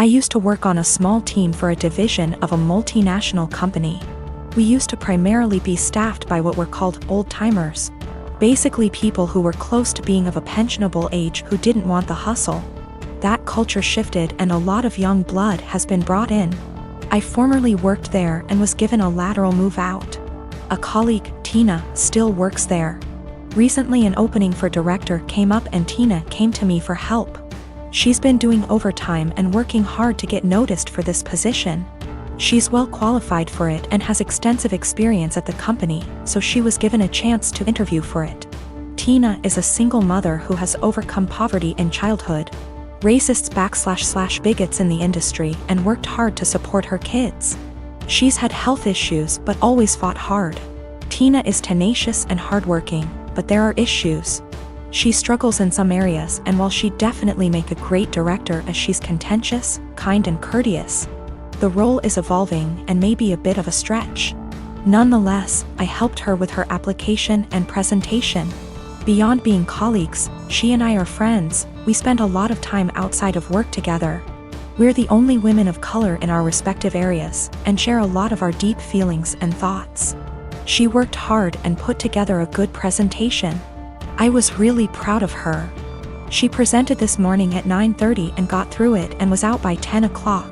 used to work on a small team for a division of a multinational company. We used to primarily be staffed by what were called old-timers. Basically people who were close to being of a pensionable age who didn't want the hustle. That culture shifted and a lot of young blood has been brought in. I formerly worked there and was given a lateral move out. A colleague, Tina, still works there. Recently an opening for director came up and Tina came to me for help. She's been doing overtime and working hard to get noticed for this position. She's well qualified for it and has extensive experience at the company, so she was given a chance to interview for it. Tina is a single mother who has overcome poverty in childhood, racists / bigots in the industry, and worked hard to support her kids. She's had health issues but always fought hard. Tina is tenacious and hardworking, but there are issues. She struggles in some areas, and while she'd definitely make a great director as she's contentious, kind and courteous, the role is evolving and may be a bit of a stretch. Nonetheless, I helped her with her application and presentation. Beyond being colleagues, she and I are friends. We spend a lot of time outside of work together. We're the only women of color in our respective areas, and share a lot of our deep feelings and thoughts. She worked hard and put together a good presentation. I was really proud of her. She presented this morning at 9:30 and got through it and was out by 10 o'clock.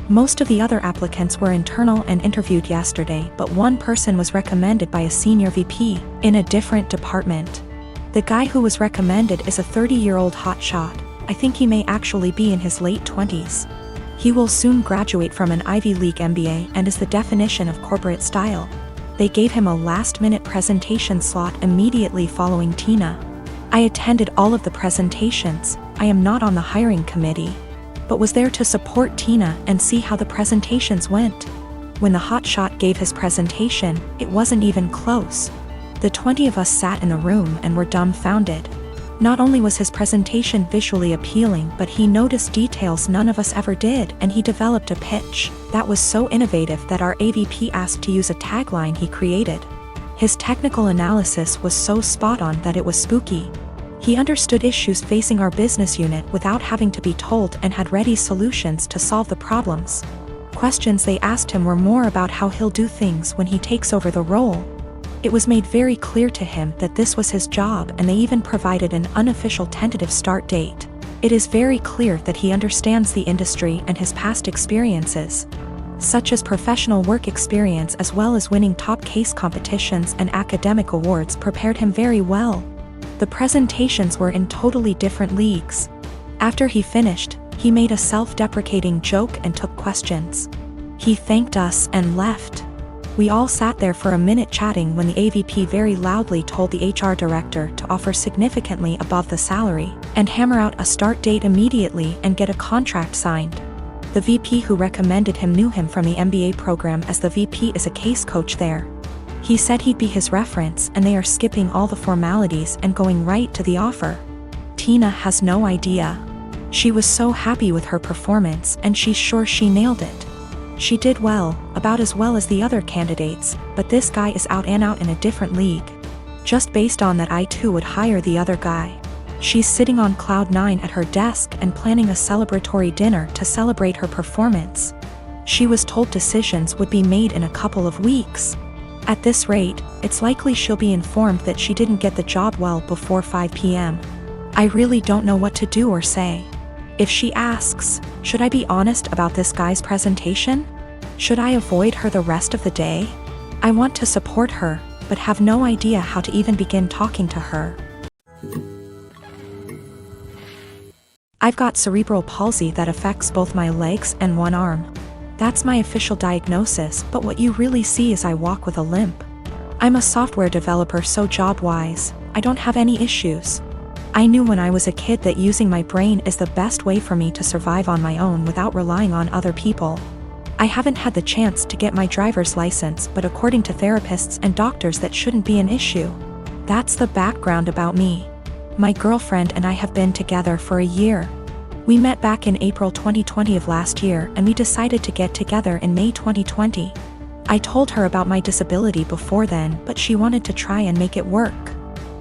Most of the other applicants were internal and interviewed yesterday, but one person was recommended by a senior VP in a different department. The guy who was recommended is a 30-year-old hotshot. I think he may actually be in his late 20s. He will soon graduate from an Ivy League MBA and is the definition of corporate style. They gave him a last-minute presentation slot immediately following Tina. I attended all of the presentations. I am not on the hiring committee, but was there to support Tina and see how the presentations went. When the hotshot gave his presentation, it wasn't even close. The 20 of us sat in the room and were dumbfounded. Not only was his presentation visually appealing, but he noticed details none of us ever did, and he developed a pitch that was so innovative that our AVP asked to use a tagline he created. His technical analysis was so spot on that it was spooky. He understood issues facing our business unit without having to be told and had ready solutions to solve the problems. Questions they asked him were more about how he'll do things when he takes over the role. It was made very clear to him that this was his job, and they even provided an unofficial tentative start date. It is very clear that he understands the industry and his past experiences, such as professional work experience as well as winning top case competitions and academic awards, prepared him very well. The presentations were in totally different leagues. After he finished, he made a self-deprecating joke and took questions. He thanked us and left. We all sat there for a minute chatting when the AVP very loudly told the HR director to offer significantly above the salary and hammer out a start date immediately and get a contract signed. The VP who recommended him knew him from the MBA program, as the VP is a case coach there. He said he'd be his reference, and they are skipping all the formalities and going right to the offer. Tina has no idea. She was so happy with her performance, and she's sure she nailed it. She did well, about as well as the other candidates, but this guy is out and out in a different league. Just based on that, I too would hire the other guy. She's sitting on cloud 9 at her desk and planning a celebratory dinner to celebrate her performance. She was told decisions would be made in a couple of weeks. At this rate, it's likely she'll be informed that she didn't get the job well before 5 p.m. I really don't know what to do or say. If she asks, should I be honest about this guy's presentation? Should I avoid her the rest of the day? I want to support her, but have no idea how to even begin talking to her. I've got cerebral palsy that affects both my legs and one arm. That's my official diagnosis, but what you really see is I walk with a limp. I'm a software developer, so job-wise, I don't have any issues. I knew when I was a kid that using my brain is the best way for me to survive on my own without relying on other people. I haven't had the chance to get my driver's license, but according to therapists and doctors that shouldn't be an issue. That's the background about me. My girlfriend and I have been together for a year. We met back in April 2020 of last year, and we decided to get together in May 2020. I told her about my disability before then, but she wanted to try and make it work.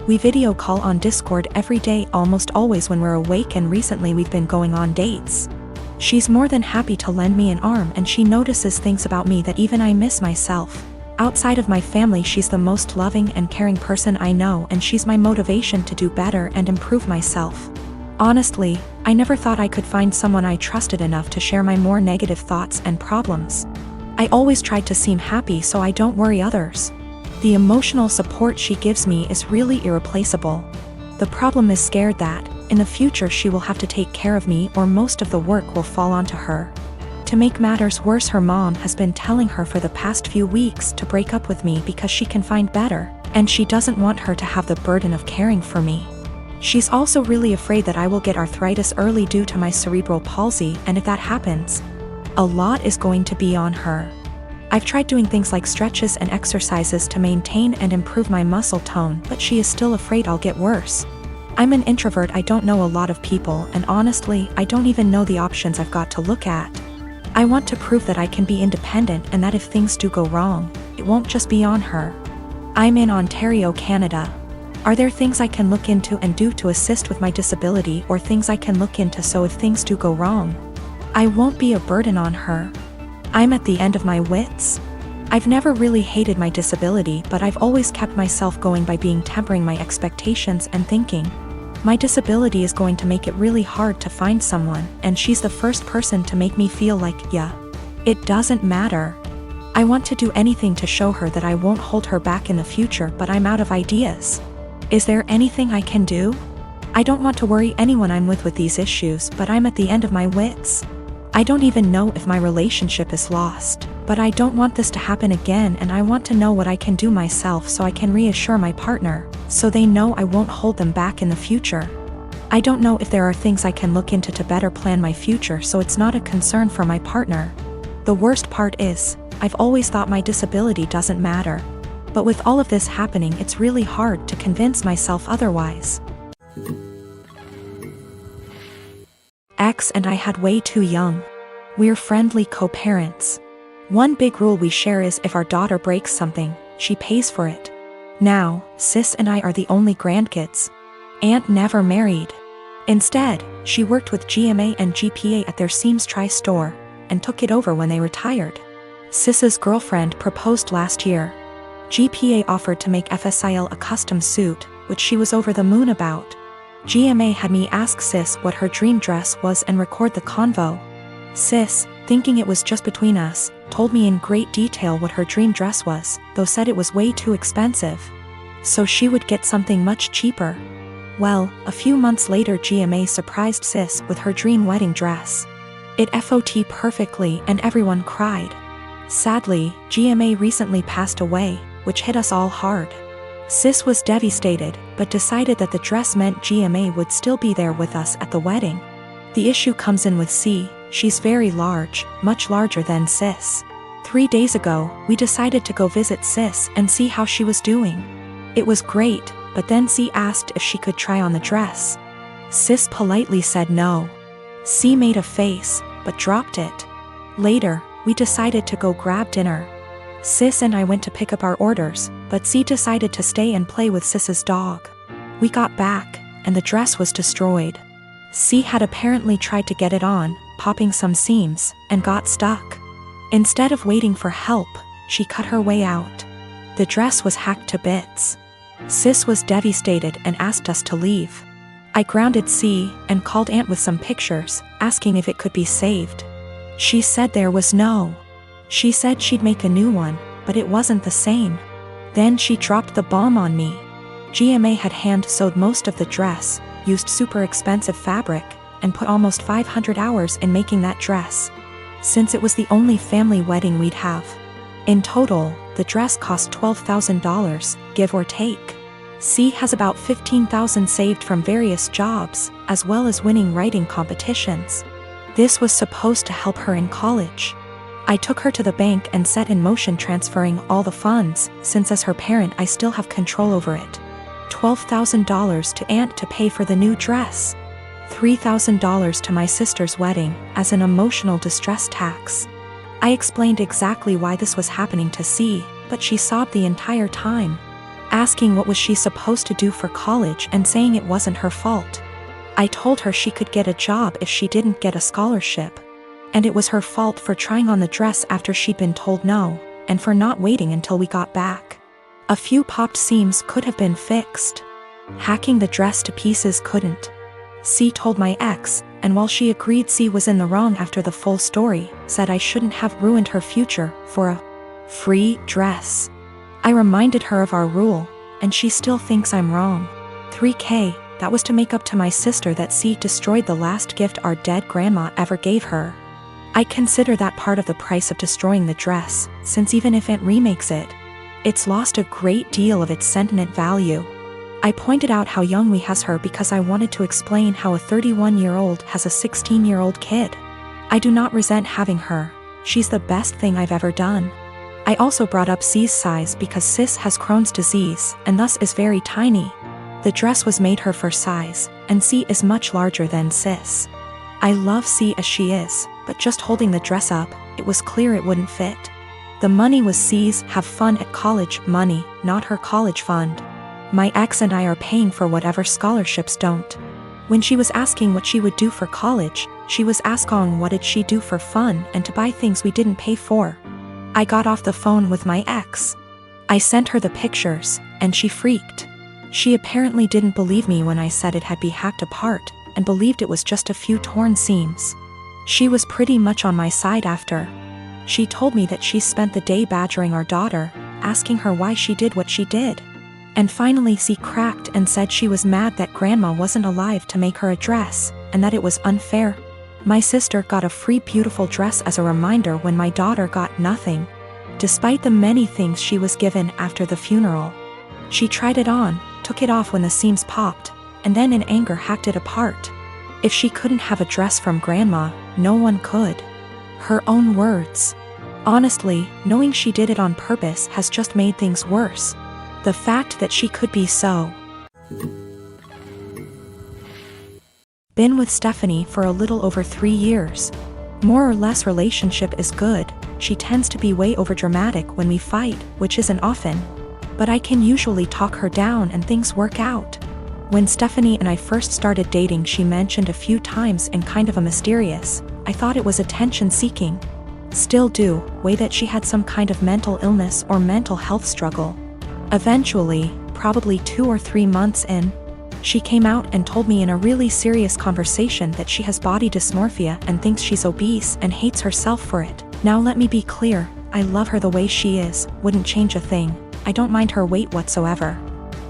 We video call on Discord every day, almost always when we're awake, and recently we've been going on dates. She's more than happy to lend me an arm, and she notices things about me that even I miss myself. Outside of my family, she's the most loving and caring person I know, and she's my motivation to do better and improve myself. Honestly, I never thought I could find someone I trusted enough to share my more negative thoughts and problems. I always tried to seem happy so I don't worry others. The emotional support she gives me is really irreplaceable. The problem is scared that, in the future, she will have to take care of me, or most of the work will fall onto her. To make matters worse, her mom has been telling her for the past few weeks to break up with me because she can find better, and she doesn't want her to have the burden of caring for me. She's also really afraid that I will get arthritis early due to my cerebral palsy, and if that happens, a lot is going to be on her. I've tried doing things like stretches and exercises to maintain and improve my muscle tone, but she is still afraid I'll get worse. I'm an introvert, I don't know a lot of people, and honestly, I don't even know the options I've got to look at. I want to prove that I can be independent and that if things do go wrong, it won't just be on her. I'm in Ontario, Canada. Are there things I can look into and do to assist with my disability, or things I can look into so if things do go wrong, I won't be a burden on her? I'm at the end of my wits. I've never really hated my disability, but I've always kept myself going by tempering my expectations and thinking, my disability is going to make it really hard to find someone, and she's the first person to make me feel like, yeah, it doesn't matter. I want to do anything to show her that I won't hold her back in the future, but I'm out of ideas. Is there anything I can do? I don't want to worry anyone I'm with these issues, but I'm at the end of my wits. I don't even know if my relationship is lost, but I don't want this to happen again, and I want to know what I can do myself so I can reassure my partner, so they know I won't hold them back in the future. I don't know if there are things I can look into to better plan my future so it's not a concern for my partner. The worst part is, I've always thought my disability doesn't matter. But with all of this happening, it's really hard to convince myself otherwise. X and I had way too young. We're friendly co-parents. One big rule we share is if our daughter breaks something, she pays for it. Now, Sis and I are the only grandkids. Aunt never married. Instead, she worked with GMA and GPA at their Seams Tri-store, and took it over when they retired. Sis's girlfriend proposed last year. GPA offered to make FSIL a custom suit, which she was over the moon about. GMA had me ask Sis what her dream dress was and record the convo. Sis, thinking it was just between us, told me in great detail what her dream dress was, though said it was way too expensive. So she would get something much cheaper. Well, a few months later GMA surprised Sis with her dream wedding dress. It FOT perfectly and everyone cried. Sadly, GMA recently passed away, which hit us all hard. Sis was devastated, but decided that the dress meant GMA would still be there with us at the wedding. The issue comes in with C. She's very large, much larger than Sis. 3 days ago, we decided to go visit Sis and see how she was doing. It was great, but then C asked if she could try on the dress. Sis politely said no. C made a face, but dropped it. Later, we decided to go grab dinner. Sis and I went to pick up our orders, but C decided to stay and play with Sis's dog. We got back, and the dress was destroyed. C had apparently tried to get it on, popping some seams, and got stuck. Instead of waiting for help, she cut her way out. The dress was hacked to bits. Sis was devastated and asked us to leave. I grounded C and called Aunt with some pictures, asking if it could be saved. She said there was no. She said she'd make a new one, but it wasn't the same. Then she dropped the bomb on me. GMA had hand-sewed most of the dress, used super expensive fabric, and put almost 500 hours in making that dress. Since it was the only family wedding we'd have. In total, the dress cost $12,000, give or take. C has about $15,000 saved from various jobs, as well as winning writing competitions. This was supposed to help her in college. I took her to the bank and set in motion transferring all the funds, since as her parent I still have control over it. $12,000 to Aunt to pay for the new dress. $3,000 to my sister's wedding, as an emotional distress tax. I explained exactly why this was happening to C, but she sobbed the entire time, asking what was she supposed to do for college and saying it wasn't her fault. I told her she could get a job if she didn't get a scholarship, And it was her fault for trying on the dress after she'd been told no, and for not waiting until we got back. A few popped seams could have been fixed. Hacking the dress to pieces couldn't. C told my ex, and while she agreed C was in the wrong after the full story, said I shouldn't have ruined her future for a free dress. I reminded her of our rule, and she still thinks I'm wrong. 3K, that was to make up to my sister that C destroyed the last gift our dead grandma ever gave her. I consider that part of the price of destroying the dress, since even if it remakes it, it's lost a great deal of its sentiment value. I pointed out how young we has her because I wanted to explain how a 31-year-old has a 16-year-old kid. I do not resent having her. She's the best thing I've ever done. I also brought up C's size because Sis has Crohn's disease and thus is very tiny. The dress was made her for size, and C is much larger than Sis. I love C as she is, but just holding the dress up, it was clear it wouldn't fit. The money was C's have fun at college money, not her college fund. My ex and I are paying for whatever scholarships don't. When she was asking what she would do for college, she was asking what did she do for fun and to buy things we didn't pay for. I got off the phone with my ex. I sent her the pictures, and she freaked. She apparently didn't believe me when I said it had been hacked apart, and believed it was just a few torn seams. She was pretty much on my side after. She told me that she spent the day badgering our daughter, asking her why she did what she did. And finally she cracked and said she was mad that grandma wasn't alive to make her a dress, and that it was unfair. My sister got a free beautiful dress as a reminder when my daughter got nothing. Despite the many things she was given after the funeral. She tried it on, took it off when the seams popped, and then in anger hacked it apart. If she couldn't have a dress from grandma, no one could. Her own words. Honestly, knowing she did it on purpose has just made things worse. The fact that she could be so. Been with Stephanie for a little over 3 years. More or less relationship is good. She tends to be way overdramatic when we fight, which isn't often. But I can usually talk her down and things work out. When Stephanie and I first started dating, she mentioned a few times in kind of a mysterious, I thought it was attention seeking. Still do, way that she had some kind of mental illness or mental health struggle. Eventually, probably 2 or 3 months in, she came out and told me in a really serious conversation that she has body dysmorphia and thinks she's obese and hates herself for it. Now let me be clear, I love her the way she is, wouldn't change a thing. I don't mind her weight whatsoever.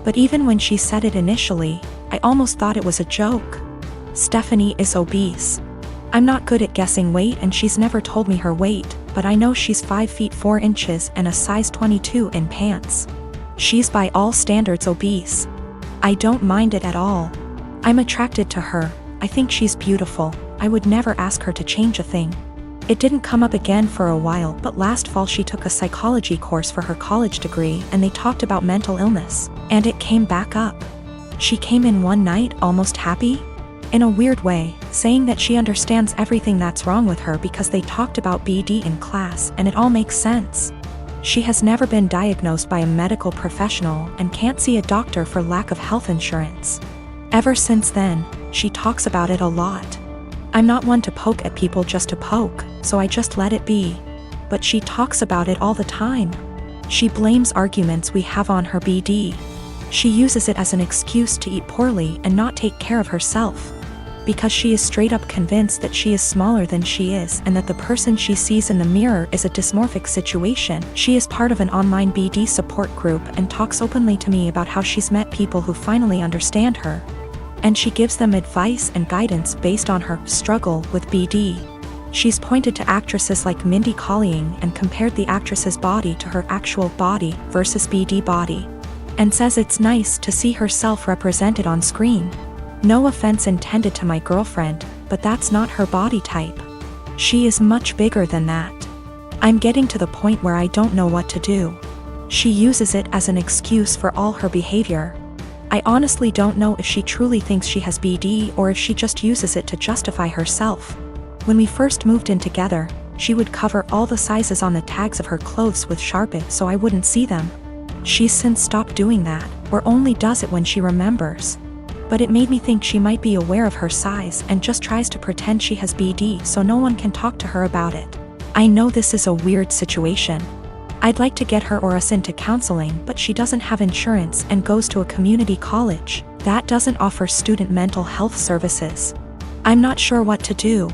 But even when she said it initially, I almost thought it was a joke. Stephanie is obese. I'm not good at guessing weight and she's never told me her weight, but I know she's 5 feet 4 inches and a size 22 in pants. She's by all standards obese. I don't mind it at all. I'm attracted to her, I think she's beautiful, I would never ask her to change a thing. It didn't come up again for a while, but last fall she took a psychology course for her college degree and they talked about mental illness, and it came back up. She came in one night almost happy, in a weird way, saying that she understands everything that's wrong with her because they talked about BD in class and it all makes sense. She has never been diagnosed by a medical professional and can't see a doctor for lack of health insurance. Ever since then, she talks about it a lot. I'm not one to poke at people just to poke, so I just let it be. But she talks about it all the time. She blames arguments we have on her BD. She uses it as an excuse to eat poorly and not take care of herself. Because she is straight up convinced that she is smaller than she is and that the person she sees in the mirror is a dysmorphic situation. She is part of an online BD support group and talks openly to me about how she's met people who finally understand her. And she gives them advice and guidance based on her struggle with BD. She's pointed to actresses like Mindy Kaling and compared the actress's body to her actual body versus BD body. And says it's nice to see herself represented on screen. No offense intended to my girlfriend, but that's not her body type. She is much bigger than that. I'm getting to the point where I don't know what to do. She uses it as an excuse for all her behavior. I honestly don't know if she truly thinks she has BD or if she just uses it to justify herself. When we first moved in together, she would cover all the sizes on the tags of her clothes with Sharpie so I wouldn't see them. She's since stopped doing that, or only does it when she remembers. but it made me think she might be aware of her size and just tries to pretend she has BD so no one can talk to her about it. I know this is a weird situation. I'd like to get her or us into counseling, but she doesn't have insurance and goes to a community college that doesn't offer student mental health services. I'm not sure what to do.